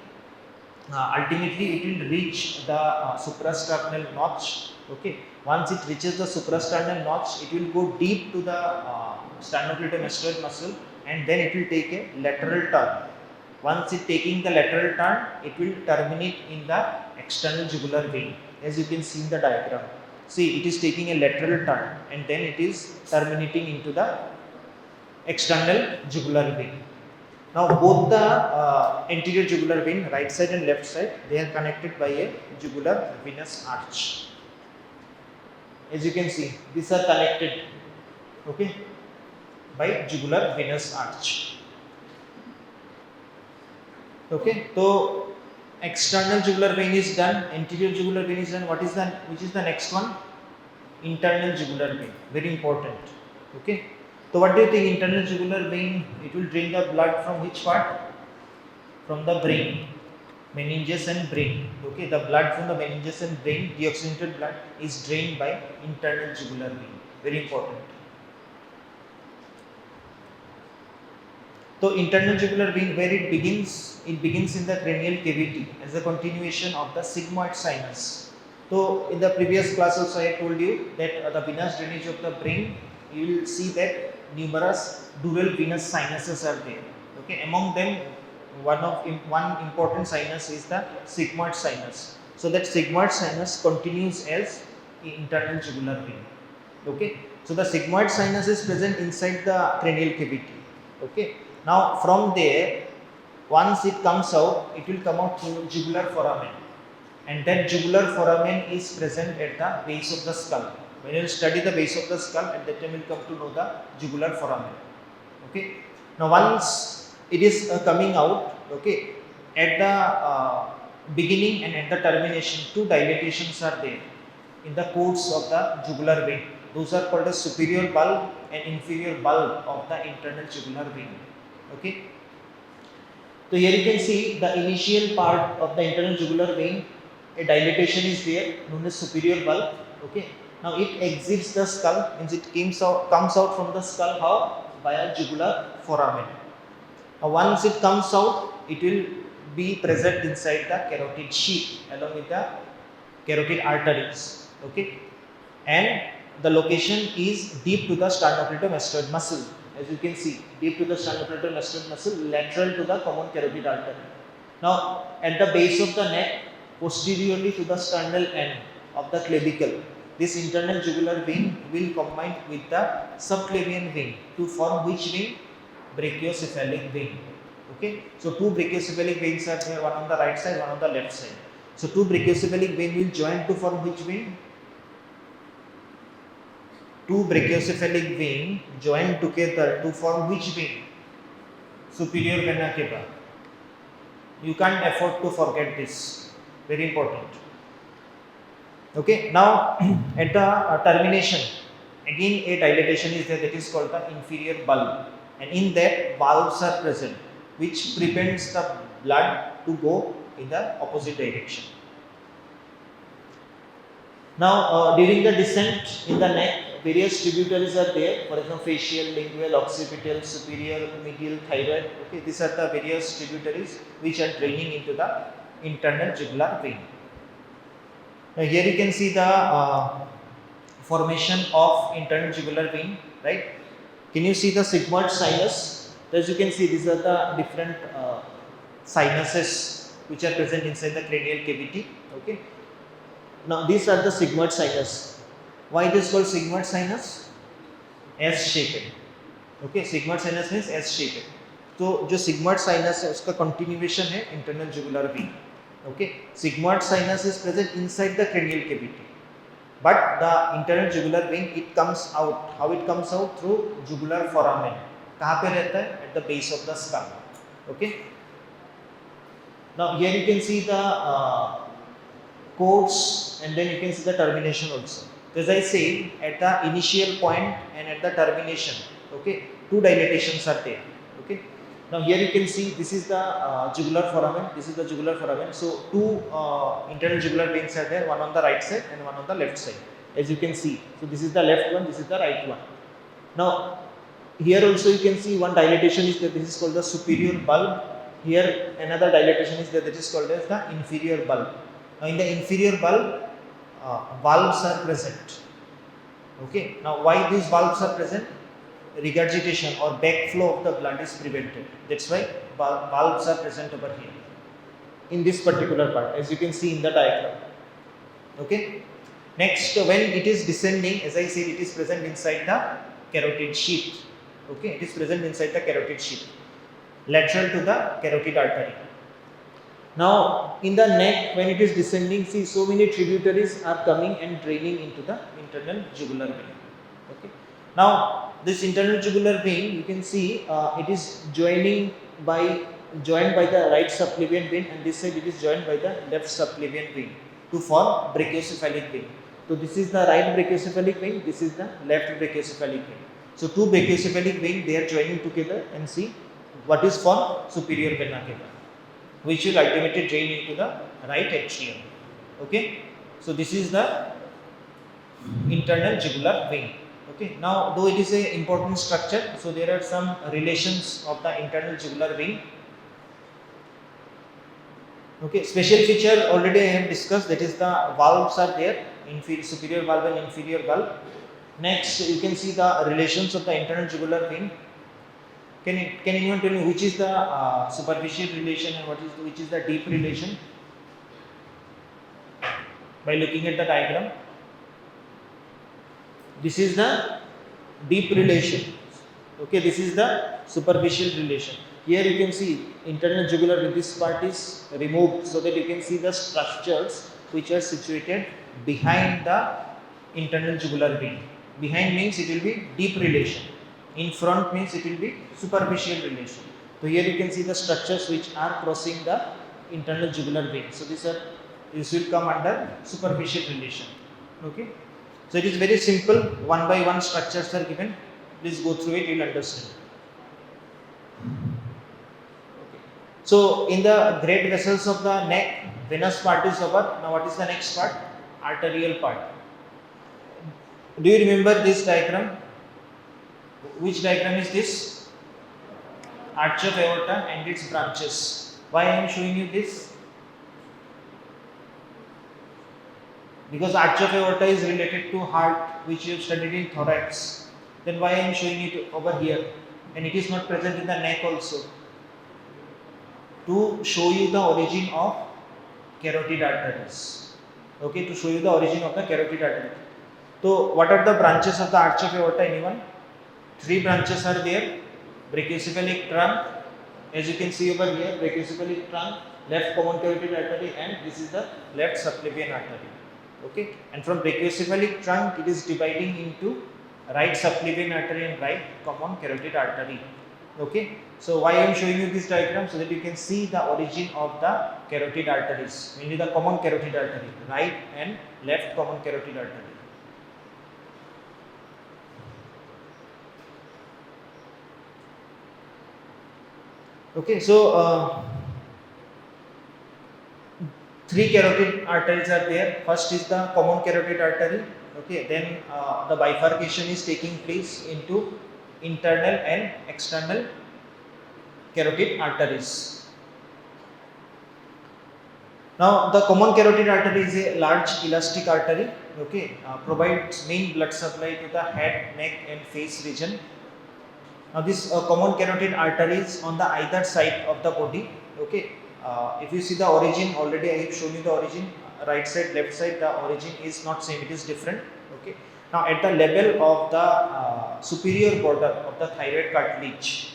ultimately it will reach the suprasternal notch. Okay, once it reaches the suprasternal notch, it will go deep to the sternocleidomastoid muscle and then it will take a lateral turn. Once it taking the lateral turn, it will terminate in the external jugular vein, as you can see in the diagram. See, it is taking a lateral turn and then it is terminating into the external jugular vein. Now both the anterior jugular vein, right side and left side, they are connected by a jugular venous arch. As you can see, these are connected, okay, by jugular venous arch. Okay, so external jugular vein is done, anterior jugular vein is done. Which is the next one? Internal jugular vein, very important. Okay. So what do you think? Internal jugular vein, it will drain the blood from which part? From the brain, meninges and brain. Okay, the blood from the meninges and brain, deoxygenated blood, is drained by internal jugular vein. Very important. So internal jugular vein, where it begins in the cranial cavity as a continuation of the sigmoid sinus. So in the previous class also I told you that the venous drainage of the brain, you will see that numerous dural venous sinuses are there. Okay, among them one important sinus is the sigmoid sinus. So that sigmoid sinus continues as the internal jugular vein. Okay, so the sigmoid sinus is present inside the cranial cavity. Okay, now from there, once it comes out, it will come out through jugular foramen, and that jugular foramen is present at the base of the skull. When you study the base of the skull, at that time you will come to know the jugular foramen. Okay. Now once it is coming out, okay, at the beginning and at the termination, two dilatations are there in the course of the jugular vein. Those are called as superior bulb and inferior bulb of the internal jugular vein. Okay. So here you can see the initial part of the internal jugular vein, a dilatation is there known as superior bulb. Okay. Now it exits the skull, means it comes out from the skull. How? Via jugular foramen. Now once it comes out, it will be present inside the carotid sheath along with the carotid arteries. Okay, and the location is deep to the sternocleidomastoid muscle. As you can see, deep to the sternocleidomastoid muscle, lateral to the common carotid artery. Now at the base of the neck, posteriorly to the sternal end of the clavicle, this internal jugular vein will combine with the subclavian vein to form which vein? Brachiocephalic vein. Okay, so two brachiocephalic veins are there, one on the right side, one on the left side. So two brachiocephalic vein will join to form which vein? Two brachiocephalic vein join together to form which vein? Superior vena cava. You can't afford to forget this. Very important. Okay. Now at the termination, again a dilatation is there, that is called the inferior bulb, and in that valves are present which prevents the blood to go in the opposite direction. Now during the descent in the neck, various tributaries are there, for example facial, lingual, occipital, superior, medial, thyroid. Okay, these are the various tributaries which are draining into the internal jugular vein. Now here you can see the formation of internal jugular vein, right? Can you see the sigmoid sinus? As you can see, these are the different sinuses which are present inside the cranial cavity. Okay. Now these are the sigmoid sinus. Why it is called sigmoid sinus? S shaped. Okay, sigmoid sinus means S shaped. तो जो sigmoid sinus है उसका continuation है internal jugular vein. Okay, sigmoid sinus is present inside the cranial cavity, but the internal jugular vein, it comes out. How it comes out? Through jugular foramen. कहाँ पे रहता है? At the base of the skull. Okay. Now here you can see the codes, and then you can see the termination also. As I say, at the initial point and at the termination, okay, two dilatations are there. Okay. Now here you can see this is the jugular foramen. This is the jugular foramen. So two internal jugular veins are there, one on the right side and one on the left side. As you can see, so this is the left one, this is the right one. Now here also you can see one dilatation is there. This is called the superior bulb. Here another dilatation is there, that is called as the inferior bulb. Now in the inferior bulb, valves are present. Okay. Now why these valves are present? Regurgitation or backflow of the blood is prevented. That's why valves are present over here in this particular part, as you can see in the diagram. Okay. Next, when it is descending, as I said, it is present inside the carotid sheath. Okay, it is present inside the carotid sheath, lateral to the carotid artery. Now in the neck, when it is descending, see, so many tributaries are coming and draining into the internal jugular vein. Okay. Now this internal jugular vein, you can see it is joined by the right subclavian vein, and this side it is joined by the left subclavian vein to form brachiocephalic vein. So this is the right brachiocephalic vein, this is the left brachiocephalic vein. So two brachiocephalic vein, they are joining together, and see what is formed? Superior vena cava, which will ultimately drain into the right atrium. Okay. So this is the internal jugular vein. Okay. Now though it is an important structure, so there are some relations of the internal jugular vein. Okay. Special feature already I have discussed, that is the valves are there, superior valve and inferior valve. Next you can see the relations of the internal jugular vein. Can anyone tell me which is the superficial relation and which is the deep relation? By looking at the diagram, this is the deep relation. Okay, this is the superficial relation. Here you can see internal jugular vein, this part is removed so that you can see the structures which are situated behind the internal jugular vein. Behind means it will be deep relation. In front means it will be superficial relation. So here you can see the structures which are crossing the internal jugular vein. So this will come under superficial relation. Okay. So it is very simple. One by one structures are given. Please go through it. You will understand. Okay. So in the great vessels of the neck, venous part is over. Now what is the next part? Arterial part. Do you remember this diagram? Which diagram is this? Arch of aorta and its branches. Why I am showing you this? Because arch of aorta is related to heart, which you have studied in thorax. Then why I am showing it over here? And it is not present in the neck also. To show you the origin of carotid arteries. Okay, to show you the origin of the carotid artery. So what are the branches of the arch of aorta? Anyone? Three branches are there. Brachiocephalic trunk, as you can see over here, brachiocephalic trunk, left common carotid artery, and this is the left subclavian artery. Okay, and from brachiocephalic trunk it is dividing into right subclavian artery and right common carotid artery. Okay, so why I am showing you this diagram, so that you can see the origin of the carotid arteries, mainly the common carotid artery, right and left common carotid artery. Okay, so three carotid arteries are there. First is the common carotid artery. Okay, then the bifurcation is taking place into internal and external carotid arteries. Now, the common carotid artery is a large elastic artery. Okay, provides main blood supply to the head, neck, and face region. Now, this common carotid arteries on the either side of the body. Okay, if you see the origin, already I have shown you the origin. Right side, left side, the origin is not same; it is different. Okay. Now, at the level of the superior border of the thyroid cartilage,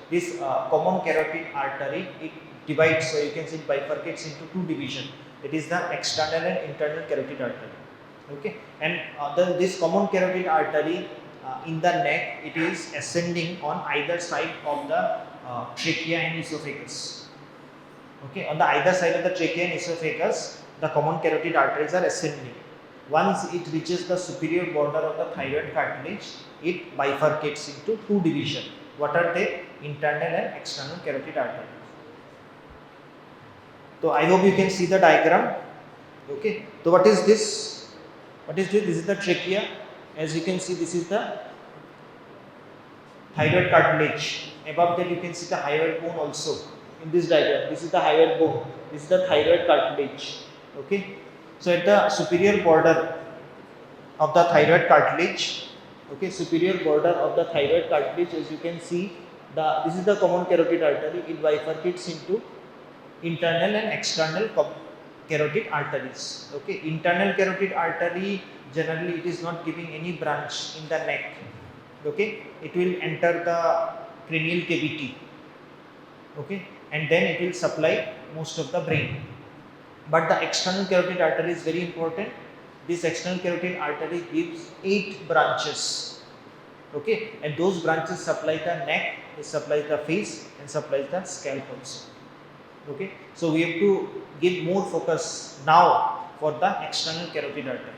this common carotid artery, it divides, so you can see it bifurcates into two divisions. It is the external and internal carotid artery. Okay, and this common carotid artery in the neck, it is ascending on either side of the trachea and esophagus. Okay, on the either side of the trachea and esophagus, the common carotid arteries are ascending. Once it reaches the superior border of the thyroid cartilage, it bifurcates into two divisions. What are they? Internal and external carotid arteries. So I hope you can see the diagram. Okay, so what is this? This is the trachea. As you can see, this is the thyroid cartilage. Above that you can see the hyoid bone also. In this diagram, this is the hyoid bone. This is the thyroid cartilage. Okay. So at the superior border of the thyroid cartilage, as you can see, this is the common carotid artery. It bifurcates into internal and external carotid arteries. Okay, internal carotid artery, generally it is not giving any branch in the neck. Okay, it will enter the cranial cavity. Okay, and then it will supply most of the brain. But the external carotid artery is very important. This external carotid artery gives 8 branches. Okay, and those branches supply the neck, it supplies the face, and supplies the scalp also. Okay, so we have to give more focus now for the external carotid artery.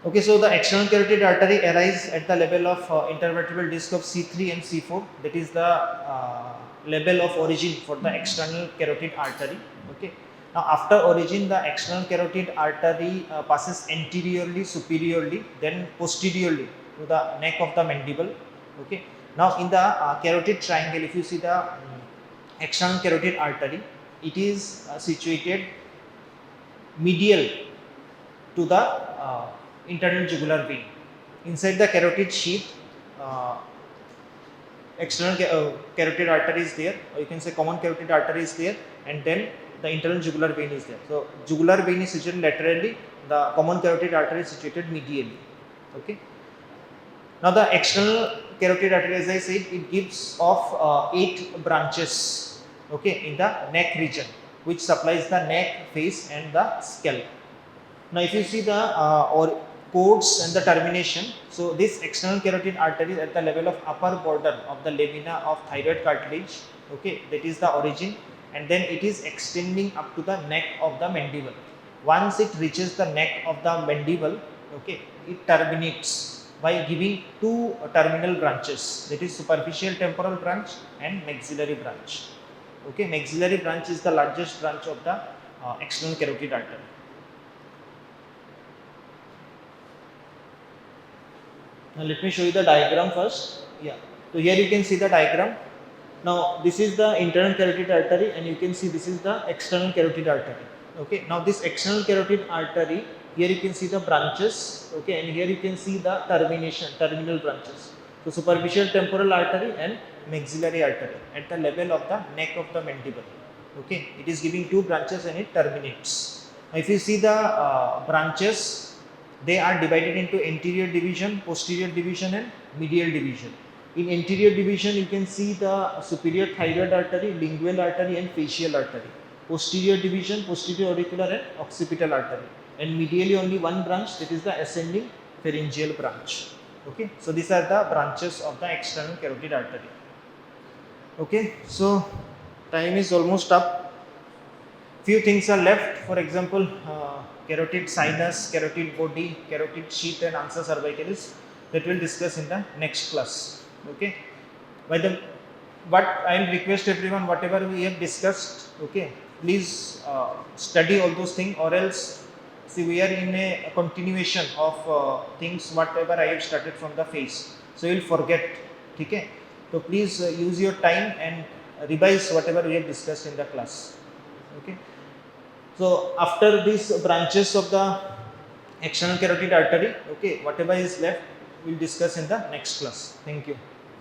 Okay, so the external carotid artery arises at the level of intervertebral disc of C3 and C4. That is the level of origin for the external carotid artery. Okay. Now, after origin, the external carotid artery passes anteriorly, superiorly, then posteriorly to the neck of the mandible. Okay. Now, in the carotid triangle, if you see the external carotid artery, it is situated medial to the internal jugular vein. Inside the carotid sheath, external carotid artery is there, or you can say common carotid artery is there, and then the internal jugular vein is there. So, jugular vein is situated laterally, the common carotid artery is situated medially. Okay. Now, the external carotid artery, as I said, it gives off 8 branches, okay, in the neck region, which supplies the neck, face, and the scalp. Now, if you see the codes and the termination, so this external carotid artery at the level of upper border of the lamina of thyroid cartilage, okay, that is the origin, and then it is extending up to the neck of the mandible. Once it reaches the neck of the mandible, okay, it terminates by giving 2 terminal branches, that is superficial temporal branch and maxillary branch. Okay, maxillary branch is the largest branch of the external carotid artery. Now let me show you the diagram first. Yeah. So here you can see the diagram. Now this is the internal carotid artery, and you can see this is the external carotid artery. Okay. Now this external carotid artery, here you can see the branches. Okay, and here you can see the terminal branches. So superficial temporal artery and maxillary artery at the level of the neck of the mandible. Okay, it is giving 2 branches and it terminates. Now if you see the branches They are divided into anterior division, posterior division and medial division. In anterior division you can see the superior thyroid artery, lingual artery and facial artery. Posterior division, posterior auricular and occipital artery. And medially only one branch, that is the ascending pharyngeal branch. Okay, so these are the branches of the external carotid artery. Okay, so time is almost up. Few things are left, for example, carotid sinus, carotid body, carotid sheath and Ansa cervicalis, that we'll discuss in the next class. Okay, but I will request everyone, whatever we have discussed, okay, please study all those things, or else see we are in a continuation of things whatever I have started from the face, so you will forget. Okay, so please use your time and revise whatever we have discussed in the class. Okay, so after these branches of the external carotid artery, okay, whatever is left we will discuss in the next class. Thank you.